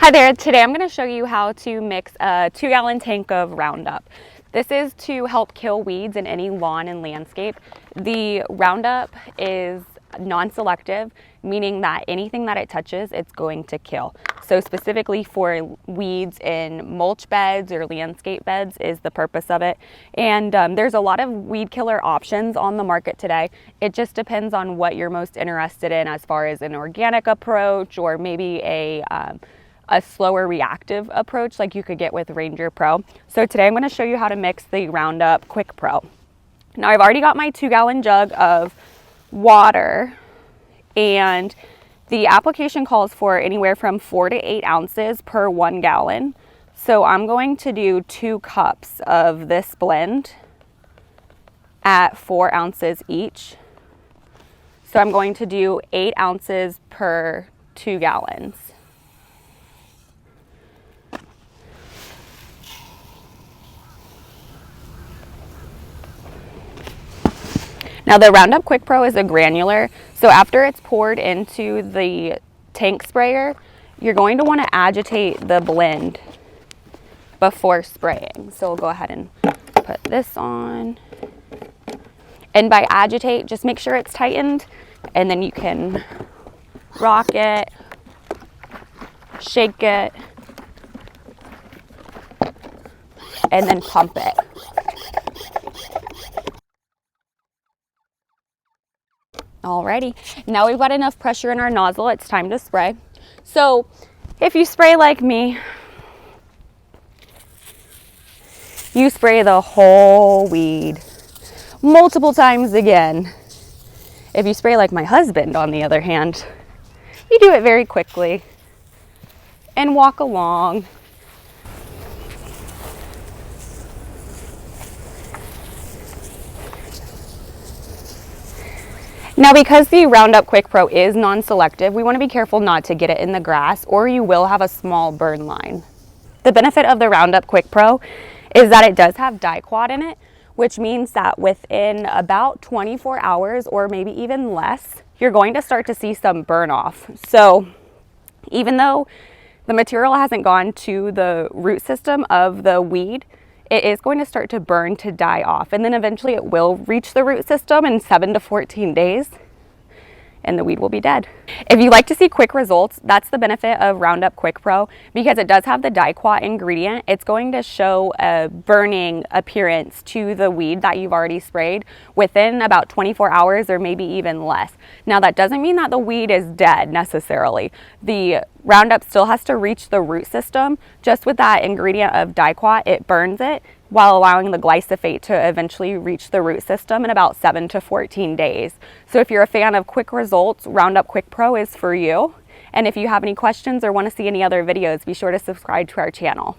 Hi there, today I'm going to show you how to mix a 2-gallon tank of Roundup. This is to help kill weeds in any lawn and landscape. The Roundup is non-selective, meaning that anything that it touches, it's going to kill. So specifically for weeds in mulch beds or landscape beds is the purpose of it. And there's a lot of weed killer options on the market today. It just depends on what you're most interested in as far as an organic approach or maybe a slower reactive approach like you could get with Ranger Pro. So today I'm going to show you how to mix the Roundup Quikpro. Now I've already got my 2-gallon jug of water, and the application calls for anywhere from 4 to 8 ounces per 1 gallon. So I'm going to do 2 cups of this blend at 4 ounces each. So I'm going to do 8 ounces per 2 gallons. Now the Roundup Quikpro is a granular, so after it's poured into the tank sprayer, you're going to want to agitate the blend before spraying. So we'll go ahead and put this on. And by agitate, just make sure it's tightened, and then you can rock it, shake it, and then pump it. Alrighty, now we've got enough pressure in our nozzle, it's time to spray. So if you spray like me, you spray the whole weed multiple times again. If you spray like my husband, on the other hand, you do it very quickly and walk along. Now because the Roundup Quikpro is non-selective, we want to be careful not to get it in the grass or you will have a small burn line. The benefit of the Roundup Quikpro is that it does have diquat in it, which means that within about 24 hours or maybe even less, you're going to start to see some burn off. So even though the material hasn't gone to the root system of the weed, it is going to start to burn to die off, and then eventually it will reach the root system in 7 to 14 days and the weed will be dead. If you like to see quick results, that's the benefit of Roundup Quikpro, because it does have the diquat ingredient. It's going to show a burning appearance to the weed that you've already sprayed within about 24 hours or maybe even less. Now that doesn't mean that the weed is dead necessarily. The Roundup still has to reach the root system. Just with that ingredient of diquat, it burns it while allowing the glyphosate to eventually reach the root system in about 7 to 14 days. So if you're a fan of quick results, Roundup Quikpro is for you. And if you have any questions or want to see any other videos, be sure to subscribe to our channel.